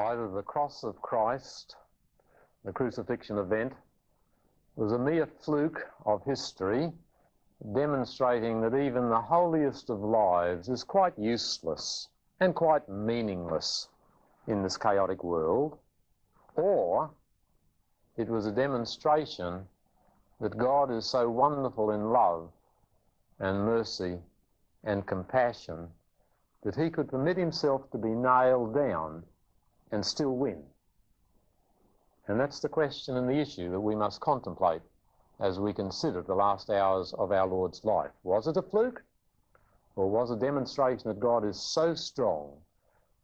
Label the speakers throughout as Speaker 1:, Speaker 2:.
Speaker 1: Either the cross of Christ, the crucifixion event, was a mere fluke of history, demonstrating that even the holiest of lives is quite useless and quite meaningless in this chaotic world, or it was a demonstration that God is so wonderful in love and mercy and compassion that he could permit himself to be nailed down and still win. And that's the question and the issue that we must contemplate as we consider the last hours of our Lord's life. Was it a fluke, or was it a demonstration that God is so strong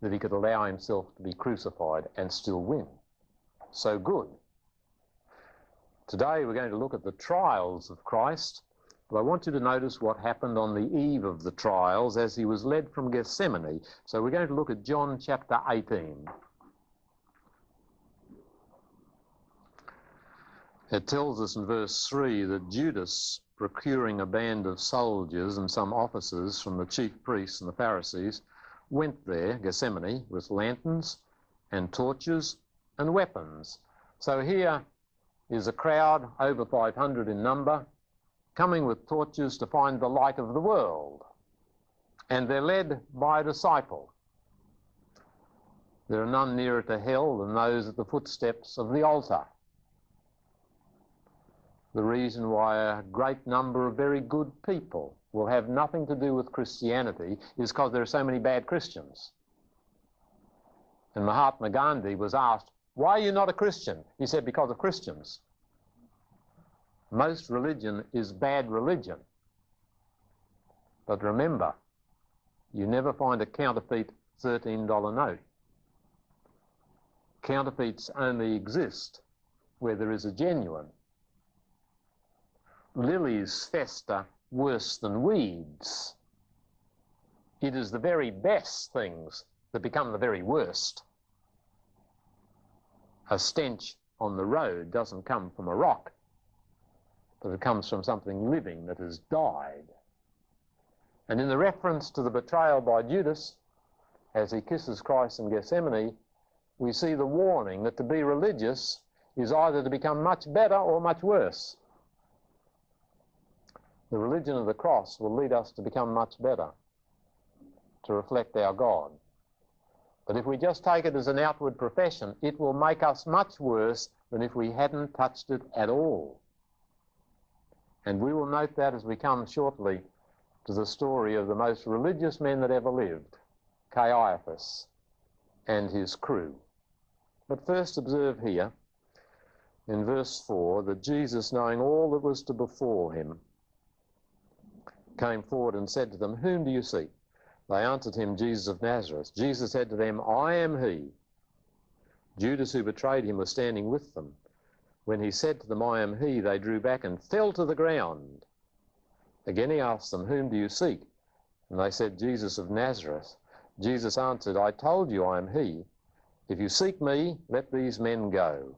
Speaker 1: that he could allow himself to be crucified and still win? So good. Today we're going to look at the trials of Christ, but I want you to notice what happened on the eve of the trials as he was led from Gethsemane. So we're going to look at John chapter 18. It tells us in verse 3 that Judas, procuring a band of soldiers and some officers from the chief priests and the Pharisees, went there, Gethsemane, with lanterns and torches and weapons. So here is a crowd, over 500 in number, coming with torches to find the light of the world. And they're led by a disciple. There are none nearer to hell than those at the footsteps of the altar. The reason why a great number of very good people will have nothing to do with Christianity is because there are so many bad Christians. And Mahatma Gandhi was asked, "Why are you not a Christian?" He said, "Because of Christians." Most religion is bad religion. But remember, you never find a counterfeit $13 note. Counterfeits only exist where there is a genuine. Lilies fester worse than weeds. It is the very best things that become the very worst. A stench on the road doesn't come from a rock, but it comes from something living that has died. And in the reference to the betrayal by Judas, as he kisses Christ in Gethsemane, we see the warning that to be religious is either to become much better or much worse. The religion of the cross will lead us to become much better, to reflect our God. But if we just take it as an outward profession, it will make us much worse than if we hadn't touched it at all. And we will note that as we come shortly to the story of the most religious men that ever lived, Caiaphas and his crew. But first observe here in verse 4 that Jesus, knowing all that was to befall him, came forward and said to them, "Whom do you seek?" They answered him, "Jesus of Nazareth." Jesus said to them, "I am he." Judas, who betrayed him, was standing with them. When he said to them, "I am he," they drew back and fell to the ground. Again he asked them, "Whom do you seek?" And they said, "Jesus of Nazareth." Jesus answered, "I told you I am he. If you seek me, let these men go."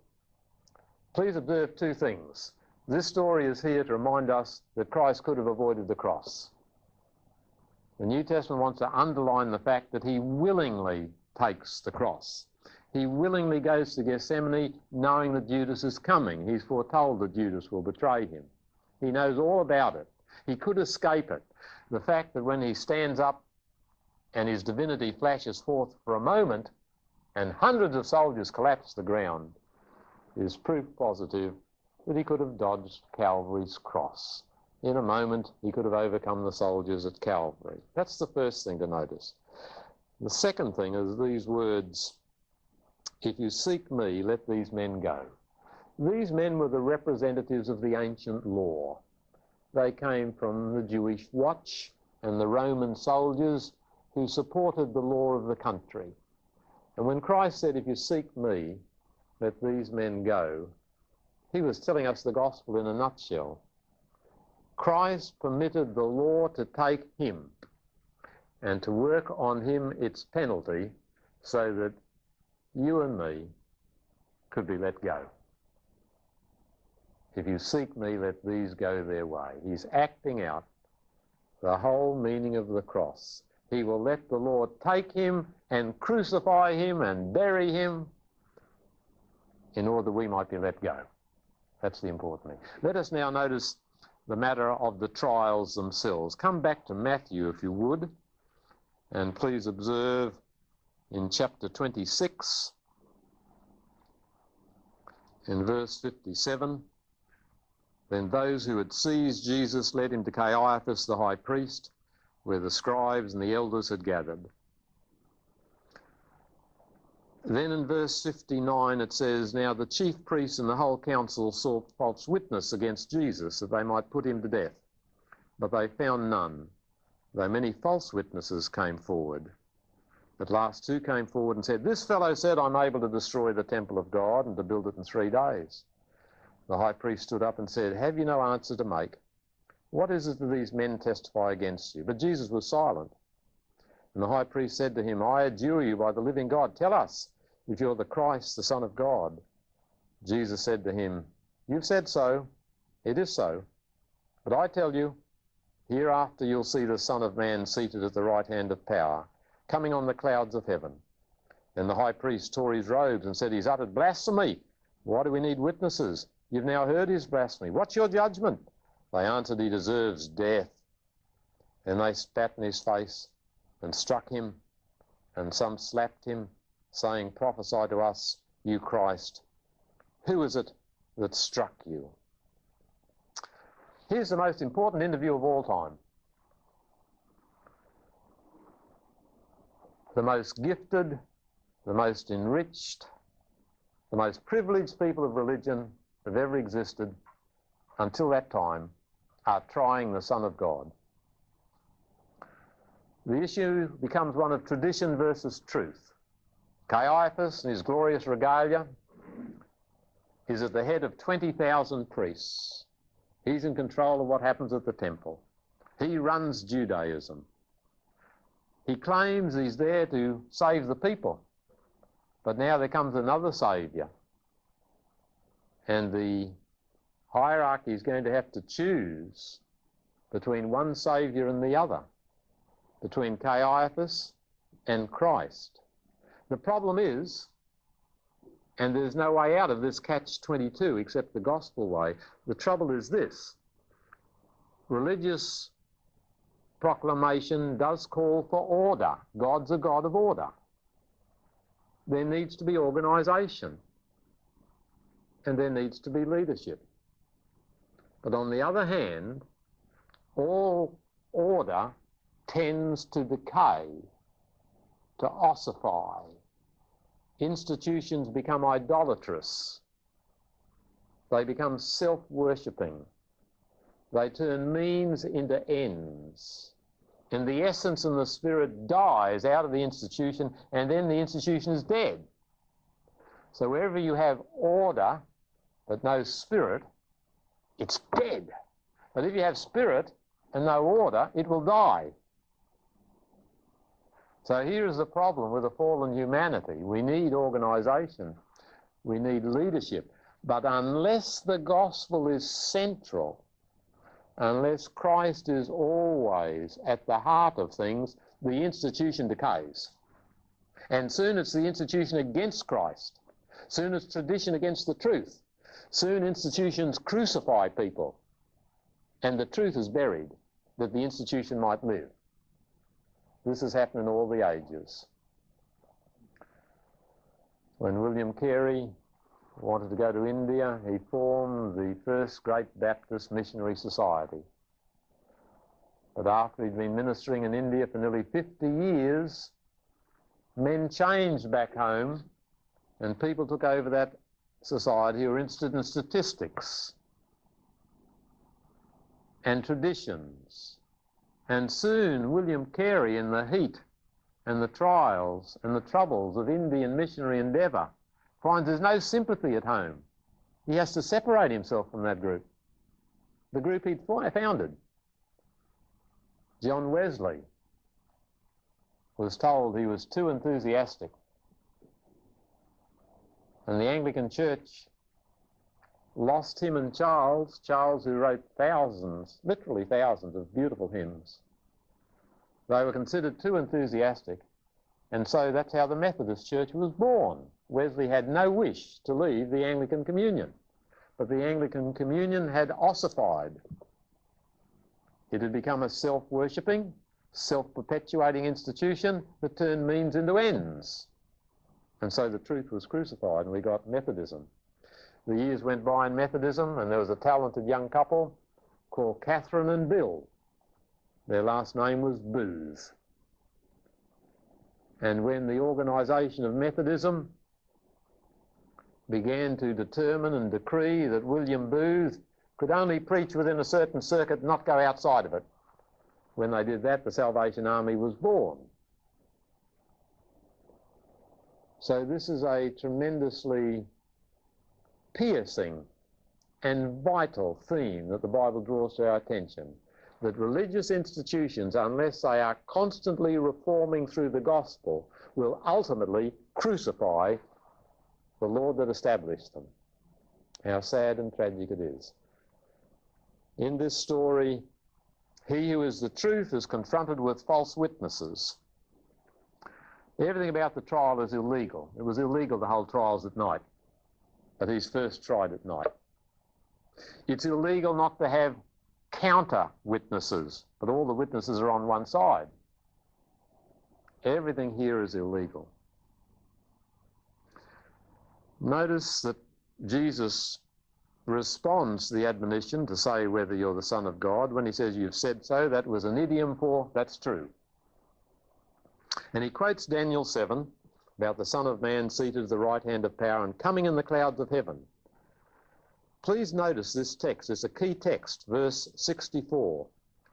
Speaker 1: Please observe two things. This story is here to remind us that Christ could have avoided the cross. The New Testament wants to underline the fact that he willingly takes the cross. He willingly goes to Gethsemane knowing that Judas is coming. He's foretold that Judas will betray him. He knows all about it. He could escape it. The fact that when he stands up and his divinity flashes forth for a moment and hundreds of soldiers collapse to the ground is proof positive that he could have dodged Calvary's cross. In a moment, he could have overcome the soldiers at Calvary. That's the first thing to notice. The second thing is these words, "If you seek me, let these men go." These men were the representatives of the ancient law. They came from the Jewish watch and the Roman soldiers who supported the law of the country. And when Christ said, "If you seek me, let these men go," he was telling us the gospel in a nutshell. Christ permitted the law to take him and to work on him its penalty so that you and me could be let go. If you seek me, let these go their way. He's acting out the whole meaning of the cross. he will let the Lord take him and crucify him and bury him in order that we might be let go. That's the important thing. Let us now notice the matter of the trials themselves. Come back to Matthew, if you would, and please observe in chapter 26, in verse 57, then those who had seized Jesus led him to Caiaphas, the high priest, where the scribes and the elders had gathered. Then in verse 59 it says, now the chief priests and the whole council sought false witness against Jesus, that they might put him to death. But they found none, though many false witnesses came forward. At last two came forward and said, this fellow said, I'm able to destroy the temple of God and to build it in 3 days. The high priest stood up and said, have you no answer to make? What is it that these men testify against you? But Jesus was silent. And the high priest said to him, I adjure you by the living God, tell us if you're the Christ, the Son of God. Jesus said to him, you've said so, it is so. But I tell you, hereafter you'll see the Son of Man seated at the right hand of power, coming on the clouds of heaven. Then the high priest tore his robes and said, he's uttered blasphemy. Why do we need witnesses? You've now heard his blasphemy. What's your judgment? They answered, he deserves death. And they spat in his face and struck him, and some slapped him, saying, prophesy to us, you Christ. Who is it that struck you? Here's the most important interview of all time. The most gifted, the most enriched, the most privileged people of religion that have ever existed until that time are trying the Son of God. The issue becomes one of tradition versus truth. Caiaphas and his glorious regalia is at the head of 20,000 priests. He's in control of what happens at the temple. He runs Judaism. He claims he's there to save the people. But now there comes another saviour. And the hierarchy is going to have to choose between one saviour and the other, between Caiaphas and Christ. The problem is, and there's no way out of this catch-22 except the gospel way, the trouble is this: religious proclamation does call for order. God's a God of order. There needs to be organisation, and there needs to be leadership. But on the other hand, all order tends to decay, to ossify. Institutions become idolatrous. They become self-worshipping. They turn means into ends. And the essence and the spirit dies out of the institution, and then the institution is dead. So wherever you have order but no spirit, it's dead. But if you have spirit and no order, it will die. So here is the problem with a fallen humanity. We need organisation. We need leadership. But unless the gospel is central, unless Christ is always at the heart of things, the institution decays. And soon it's the institution against Christ. Soon it's tradition against the truth. Soon institutions crucify people. And the truth is buried, that the institution might live. This has happened in all the ages. When William Carey wanted to go to India, he formed the first great Baptist missionary society. But after he'd been ministering in India for nearly 50 years, men changed back home, and people took over that society who were interested in statistics and traditions. And soon William Carey, in the heat and the trials and the troubles of Indian missionary endeavour, finds there's no sympathy at home. He has to separate himself from that group, the group he'd founded. John Wesley was told he was too enthusiastic. And the Anglican Church lost him and Charles, who wrote thousands, literally thousands of beautiful hymns. They were considered too enthusiastic, and so that's how the Methodist Church was born. Wesley had no wish to leave the Anglican Communion, but the Anglican Communion had ossified. It had become a self-worshipping, self-perpetuating institution that turned means into ends. And so the truth was crucified, and we got Methodism. The years went by in Methodism, and there was a talented young couple called Catherine and Bill. Their last name was Booth. And when the organisation of Methodism began to determine and decree that William Booth could only preach within a certain circuit, not go outside of it, when they did that, the Salvation Army was born. So this is a tremendously piercing and vital theme that the Bible draws to our attention, that religious institutions, unless they are constantly reforming through the gospel, will ultimately crucify the Lord that established them. How sad and tragic it is. In this story, he who is the truth is confronted with false witnesses. Everything about the trial is illegal. It was illegal to hold trials at night, but he's first tried at night. It's illegal not to have counter witnesses, but all the witnesses are on one side. Everything here is illegal. Notice that Jesus responds to the admonition to say whether you're the Son of God. When he says, "You've said so," that was an idiom for "that's true." And he quotes Daniel 7 about the Son of Man seated at the right hand of power and coming in the clouds of heaven. Please notice this text. It's a key text, verse 64.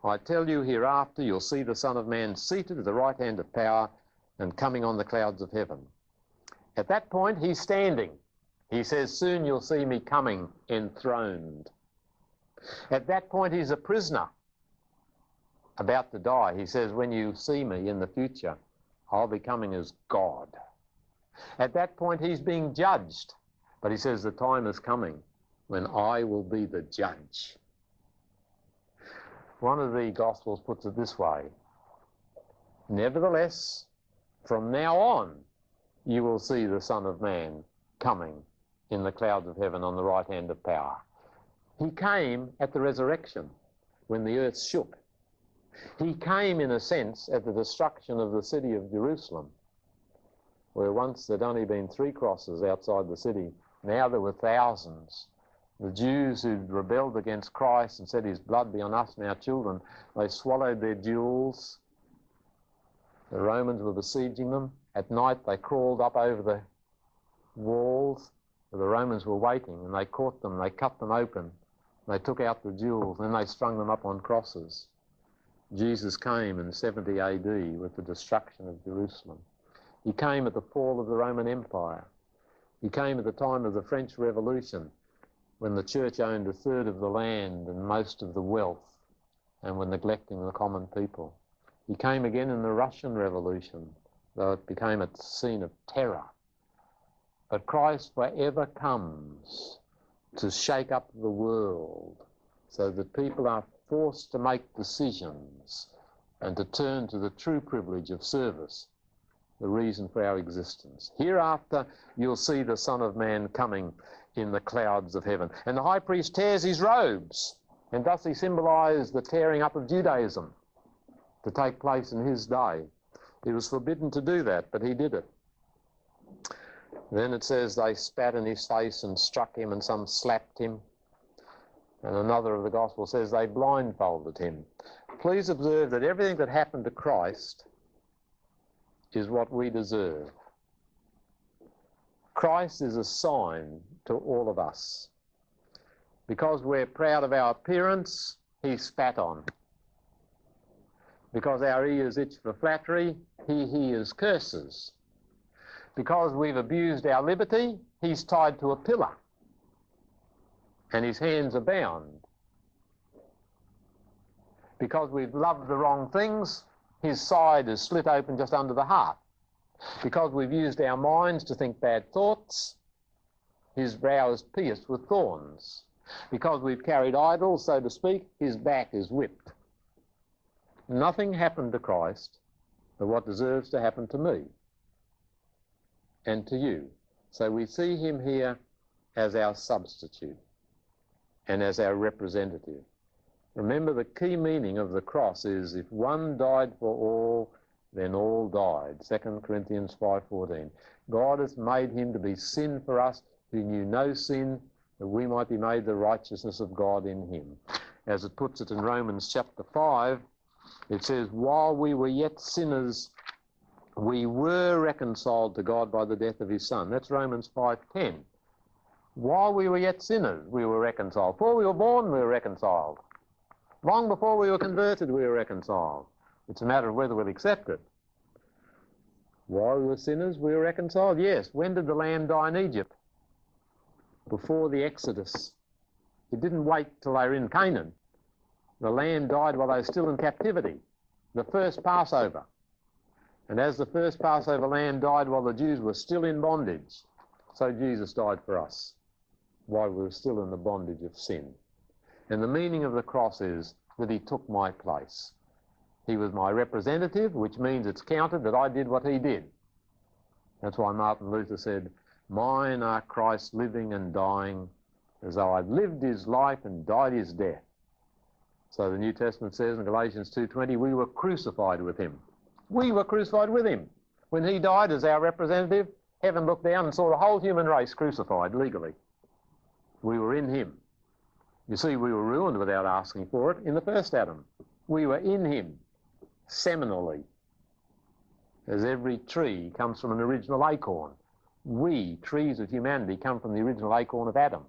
Speaker 1: "I tell you, hereafter you'll see the Son of Man seated at the right hand of power and coming on the clouds of heaven." At that point, he's standing. He says, "Soon you'll see me coming enthroned." At that point, he's a prisoner about to die. He says, "When you see me in the future, I'll be coming as God." At that point, he's being judged. But he says, "The time is coming when I will be the judge." One of the Gospels puts it this way: "Nevertheless, from now on, you will see the Son of Man coming in the clouds of heaven on the right hand of power." He came at the resurrection, when the earth shook. He came, in a sense, at the destruction of the city of Jerusalem, where once there'd only been 3 crosses outside the city. Now there were thousands. The Jews who'd rebelled against Christ and said, "His blood be on us and our children," they swallowed their jewels. The Romans were besieging them. At night they crawled up over the walls where the Romans were waiting, and they caught them, they cut them open, they took out the jewels, and then they strung them up on crosses. Jesus came in 70 AD with the destruction of Jerusalem. He came at the fall of the Roman Empire. He came at the time of the French Revolution, when the church owned 1/3 of the land and most of the wealth and were neglecting the common people. He came again in the Russian Revolution, though it became a scene of terror. But Christ forever comes to shake up the world so that people are forced to make decisions and to turn to the true privilege of service, the reason for our existence. Hereafter you'll see the Son of Man coming in the clouds of heaven. And the high priest tears his robes, and thus he symbolized the tearing up of Judaism to take place in his day. He was forbidden to do that, but he did it. Then it says they spat in his face and struck him, and some slapped him. And another of the Gospel says they blindfolded him. Please observe that everything that happened to Christ is what we deserve. Christ is a sign to all of us. Because we're proud of our appearance, he's spat on. Because our ears itch for flattery, he hears curses. Because we've abused our liberty, he's tied to a pillar, and his hands are bound. Because we've loved the wrong things, his side is slit open just under the heart. Because we've used our minds to think bad thoughts, his brow is pierced with thorns. Because we've carried idols, so to speak, his back is whipped. Nothing happened to Christ but what deserves to happen to me and to you. So we see him here as our substitute and as our representative. Remember, the key meaning of the cross is if one died for all, then all died. 2 Corinthians 5:14. God has made him to be sin for us who knew no sin, that we might be made the righteousness of God in him. As it puts it in Romans chapter 5, it says, while we were yet sinners, we were reconciled to God by the death of his Son. That's Romans 5:10. While we were yet sinners, we were reconciled. Before we were born, we were reconciled. Long before we were converted, we were reconciled. It's a matter of whether we'll accept it. While we were sinners, we were reconciled. Yes. When did the lamb die in Egypt? Before the Exodus. It didn't wait till they were in Canaan. The lamb died while they were still in captivity. The first Passover. And as the first Passover lamb died while the Jews were still in bondage, so Jesus died for us while we were still in the bondage of sin. And the meaning of the cross is that he took my place. He was my representative, which means it's counted that I did what he did. That's why Martin Luther said, mine are Christ living and dying, as though I'd lived his life and died his death. So the New Testament says in Galatians 2:20, we were crucified with him. We were crucified with him. When he died as our representative, heaven looked down and saw the whole human race crucified legally. We were in him. You see, we were ruined without asking for it in the first Adam. We were in him, seminally. As every tree comes from an original acorn. We, trees of humanity, come from the original acorn of Adam.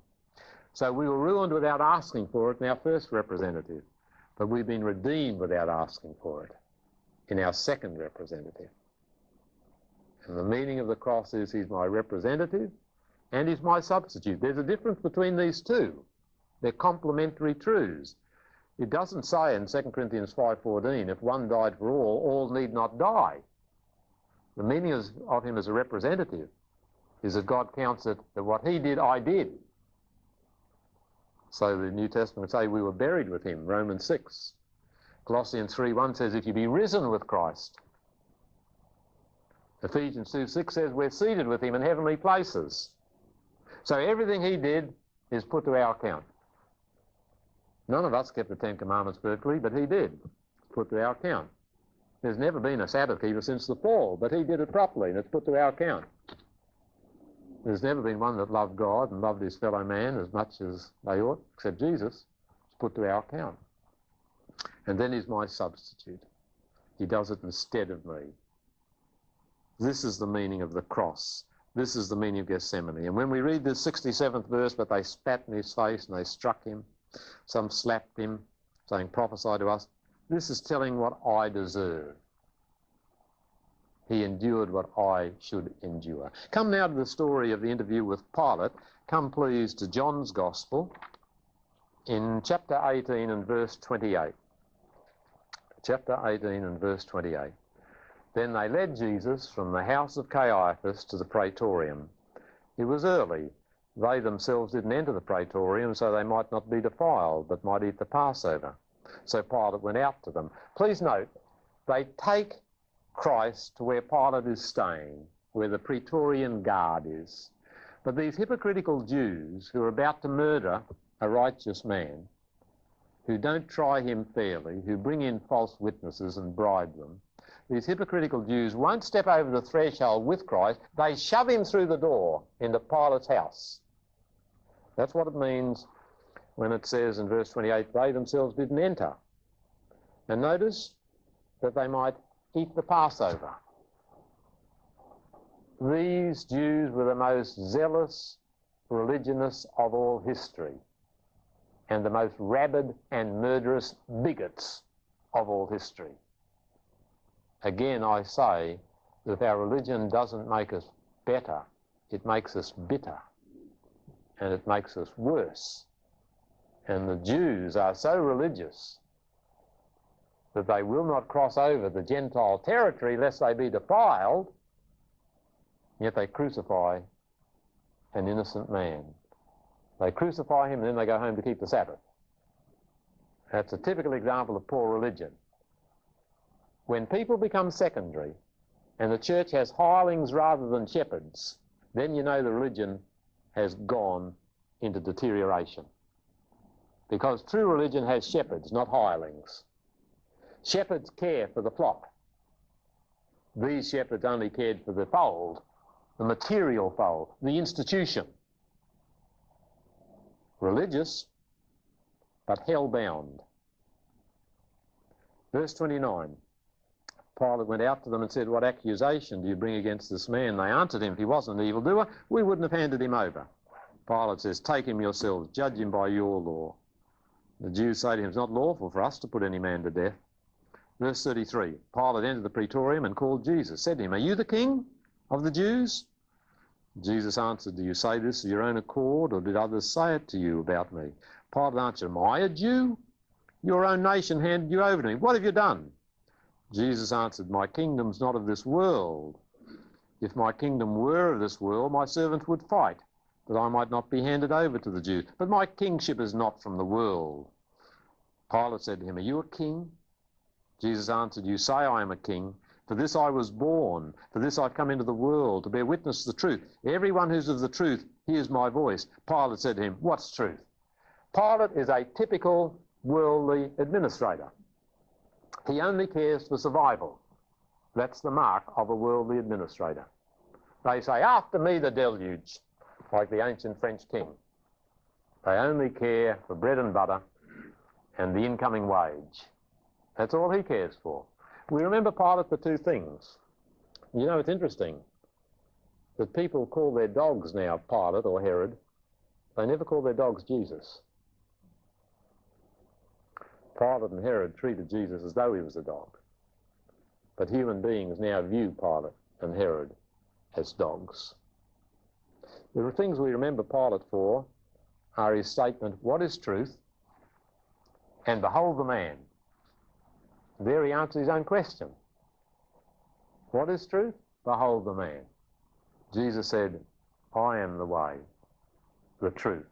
Speaker 1: So we were ruined without asking for it in our first representative. But we've been redeemed without asking for it in our second representative. And the meaning of the cross is he's my representative and he's my substitute. There's a difference between these two. They're complementary truths. It doesn't say in 2 Corinthians 5:14, if one died for all need not die. The meaning of him as a representative is that God counts it that what he did, I did. So the New Testament would say we were buried with him, Romans 6. Colossians 3:1 says, if you be risen with Christ. Ephesians 2:6 says we're seated with him in heavenly places. So everything he did is put to our account. None of us kept the Ten Commandments perfectly, but he did. It's put to our account. There's never been a Sabbath keeper since the fall, but he did it properly, and it's put to our account. There's never been one that loved God and loved his fellow man as much as they ought, except Jesus. It's put to our account. And then he's my substitute. He does it instead of me. This is the meaning of the cross. This is the meaning of Gethsemane. And when we read this 67th verse, but they spat in his face and they struck him, some slapped him, saying, prophesy to us, this is telling what I deserve. He endured what I should endure. Come now to the story of the interview with Pilate. Come please to John's Gospel in chapter 18 and verse 28. Chapter 18 and verse 28. Then they led Jesus from the house of Caiaphas to the praetorium. It was early. They themselves didn't enter the praetorium, so they might not be defiled, but might eat the Passover. So Pilate went out to them. Please note, they take Christ to where Pilate is staying, where the praetorian guard is. But these hypocritical Jews who are about to murder a righteous man, who don't try him fairly, who bring in false witnesses and bribe them, these hypocritical Jews won't step over the threshold with Christ. They shove him through the door into Pilate's house. That's what it means when it says in verse 28, they themselves didn't enter. And notice that they might eat the Passover. These Jews were the most zealous religionists of all history and the most rabid and murderous bigots of all history. Again, I say that if our religion doesn't make us better, it makes us bitter, and it makes us worse. And the Jews are so religious that they will not cross over the Gentile territory lest they be defiled, yet they crucify an innocent man. They crucify him and then they go home to keep the Sabbath. That's a typical example of poor religion. When people become secondary and the church has hirelings rather than shepherds, then you know the religion has gone into deterioration. Because true religion has shepherds, not hirelings. Shepherds care for the flock. These shepherds only cared for the fold, the material fold, the institution. Religious, but hell-bound. Verse 29, Pilate went out to them and said, "What accusation do you bring against this man?" They answered him, "If he wasn't an evildoer, we wouldn't have handed him over." Pilate says, "Take him yourselves, judge him by your law." The Jews say to him, "It's not lawful for us to put any man to death." Verse 33, Pilate entered the praetorium and called Jesus, said to him, "Are you the king of the Jews?" Jesus answered, "Do you say this of your own accord, or did others say it to you about me?" Pilate answered, "Am I a Jew? Your own nation handed you over to me. What have you done?" Jesus answered, "My kingdom's not of this world. If my kingdom were of this world, my servants would fight, that I might not be handed over to the Jews. But my kingship is not from the world." Pilate said to him, "Are you a king?" Jesus answered, "You say I am a king. For this I was born. For this I've come into the world, to bear witness to the truth. Everyone who's of the truth hears my voice." Pilate said to him, "What's truth?" Pilate is a typical worldly administrator. He only cares for survival. That's the mark of a worldly administrator. They say, "After me the deluge," like the ancient French king. They only care for bread and butter and the incoming wage. That's all he cares for. We remember Pilate for two things. You know, it's interesting that people call their dogs now Pilate or Herod. They never call their dogs Jesus. Pilate and Herod treated Jesus as though he was a dog. But human beings now view Pilate and Herod as dogs. The things we remember Pilate for are his statement, "What is truth?" and "Behold the man." There he answers his own question. What is truth? Behold the man. Jesus said, "I am the way, the truth,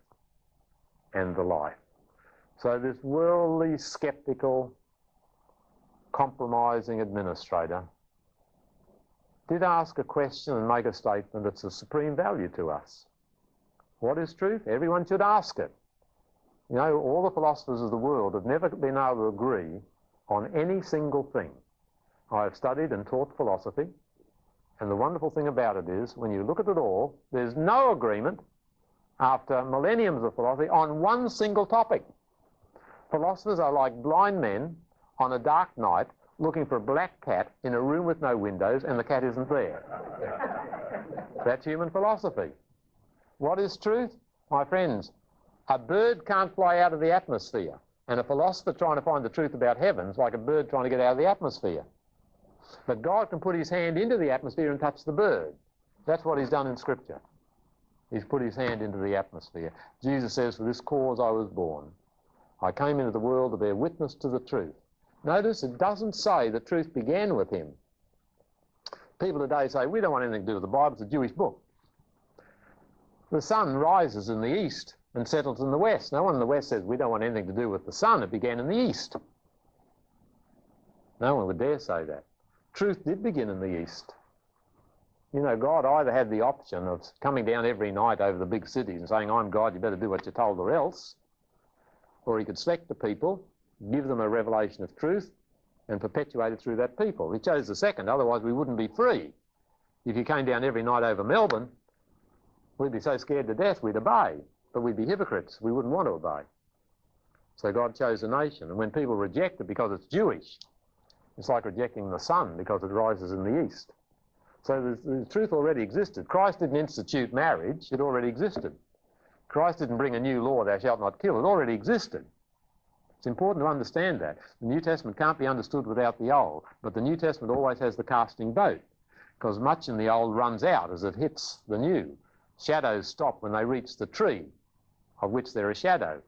Speaker 1: and the life." So this worldly, sceptical, compromising administrator did ask a question and make a statement that's of supreme value to us. What is truth? Everyone should ask it. You know, all the philosophers of the world have never been able to agree on any single thing. I have studied and taught philosophy, and the wonderful thing about it is, when you look at it all, there's no agreement after millenniums of philosophy on one single topic. Philosophers are like blind men on a dark night looking for a black cat in a room with no windows, and the cat isn't there. That's human philosophy. What is truth? My friends, a bird can't fly out of the atmosphere, and a philosopher trying to find the truth about heaven is like a bird trying to get out of the atmosphere. But God can put his hand into the atmosphere and touch the bird. That's what he's done in Scripture. He's put his hand into the atmosphere. Jesus says, "For this cause I was born. I came into the world to bear witness to the truth." Notice it doesn't say the truth began with him. People today say, "We don't want anything to do with the Bible, it's a Jewish book." The sun rises in the east and settles in the west. No one in the west says, "We don't want anything to do with the sun, it began in the east." No one would dare say that. Truth did begin in the east. You know, God either had the option of coming down every night over the big cities and saying, "I'm God, you better do what you're told or else," or he could select the people, give them a revelation of truth, and perpetuate it through that people. He chose the second, otherwise we wouldn't be free. If you came down every night over Melbourne, we'd be so scared to death we'd obey, but we'd be hypocrites. We wouldn't want to obey. So God chose a nation, and when people reject it because it's Jewish, it's like rejecting the sun because it rises in the east. So the truth already existed. Christ didn't institute marriage, it already existed. Christ didn't bring a new law, "Thou shalt not kill," it already existed. It's important to understand that. The New Testament can't be understood without the Old, but the New Testament always has the casting vote, because much in the Old runs out as it hits the New. Shadows stop when they reach the tree, of which they're a shadow.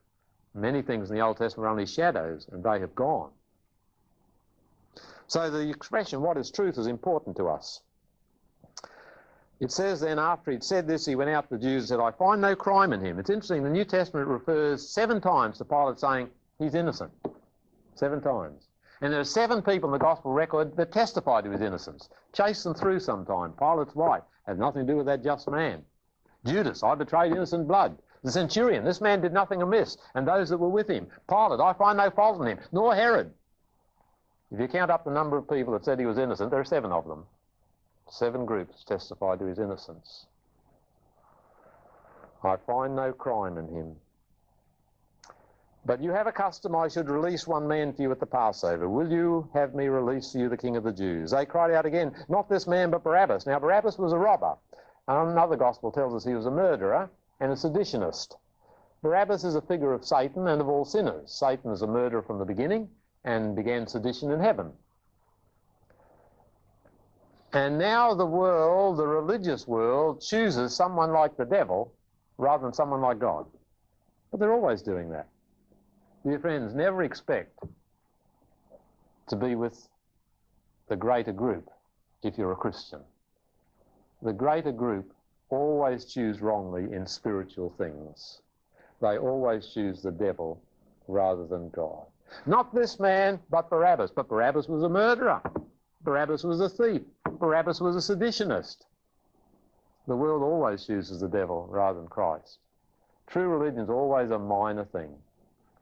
Speaker 1: Many things in the Old Testament are only shadows, and they have gone. So the expression, "what is truth," is important to us. It says then, after he'd said this, he went out to the Jews and said, "I find no crime in him." It's interesting, the New Testament refers 7 times to Pilate saying he's innocent. 7 times. And there are 7 people in the gospel record that testify to his innocence. Chase them through sometime. Pilate's wife had nothing to do with that just man. Judas, I betrayed innocent blood. The centurion, this man did nothing amiss, and those that were with him. Pilate, I find no fault in him, nor Herod. If you count up the number of people that said he was innocent, there are 7 of them. 7 groups testified to his innocence. I find no crime in him. But you have a custom I should release one man for you at the Passover. Will you have me release for you the King of the Jews? They cried out again, not this man, but Barabbas. Now, Barabbas was a robber. Another gospel tells us he was a murderer and a seditionist. Barabbas is a figure of Satan and of all sinners. Satan is a murderer from the beginning and began sedition in heaven. And now the world, the religious world, chooses someone like the devil rather than someone like God. But they're always doing that. Dear friends, never expect to be with the greater group if you're a Christian. The greater group always choose wrongly in spiritual things. They always choose the devil rather than God. Not this man, but Barabbas. But Barabbas was a murderer. Barabbas was a thief. Barabbas was a seditionist. The world always chooses the devil rather than Christ. True religion is always a minor thing.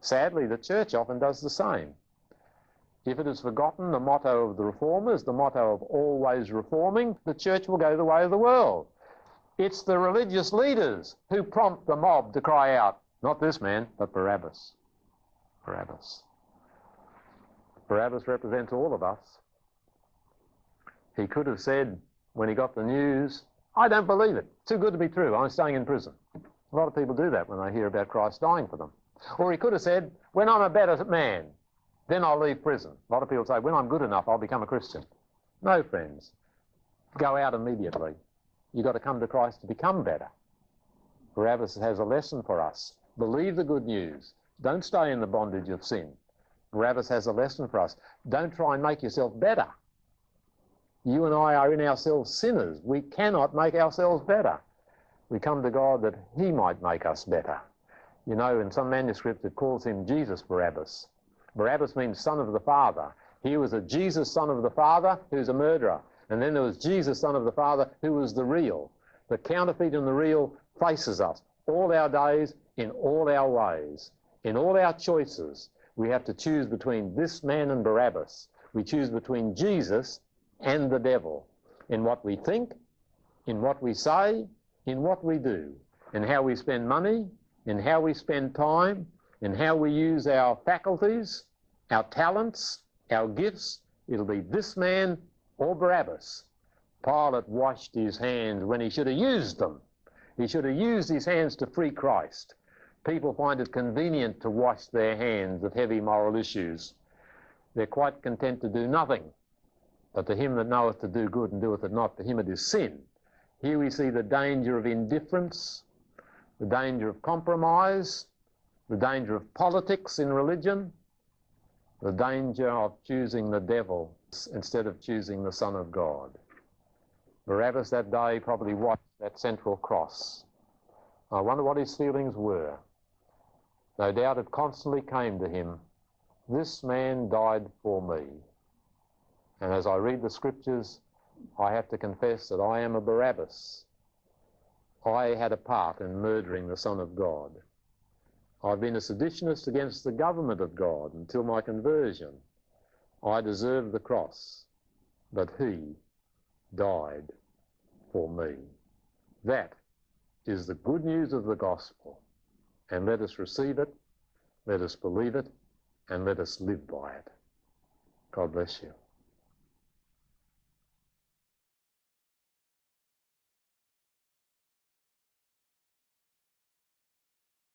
Speaker 1: Sadly, the church often does the same. If it has forgotten the motto of the reformers, the motto of always reforming, the church will go the way of the world. It's the religious leaders who prompt the mob to cry out, not this man, but Barabbas. Barabbas. Barabbas represents all of us. He could have said, when he got the news, I don't believe it. Too good to be true. I'm staying in prison. A lot of people do that when they hear about Christ dying for them. Or he could have said, when I'm a better man, then I'll leave prison. A lot of people say, when I'm good enough, I'll become a Christian. No, friends. Go out immediately. You've got to come to Christ to become better. Barabbas has a lesson for us. Believe the good news. Don't stay in the bondage of sin. Barabbas has a lesson for us. Don't try and make yourself better. You and I are in ourselves sinners. We cannot make ourselves better. We come to God that he might make us better. You know, in some manuscripts it calls him Jesus Barabbas. Barabbas means son of the Father. He was a Jesus son of the Father who's a murderer. And then there was Jesus son of the Father who was the real. The counterfeit and the real faces us all our days, in all our ways. In all our choices, we have to choose between this man and Barabbas. We choose between Jesus and the devil. In what we think, in what we say, in what we do, in how we spend money, in how we spend time, in how we use our faculties, our talents, our gifts. It'll be this man or Barabbas. Pilate washed his hands when he should have used them. He should have used his hands to free Christ. People find it convenient to wash their hands of heavy moral issues. They're quite content to do nothing. But to him that knoweth to do good and doeth it not, to him it is sin. Here we see the danger of indifference, the danger of compromise, the danger of politics in religion, the danger of choosing the devil instead of choosing the Son of God. Barabbas that day probably watched that central cross. I wonder what his feelings were. No doubt it constantly came to him, this man died for me. And as I read the scriptures, I have to confess that I am a Barabbas. I had a part in murdering the Son of God. I've been a seditionist against the government of God until my conversion. I deserved the cross, but he died for me. That is the good news of the gospel. And let us receive it, let us believe it, and let us live by it. God bless you.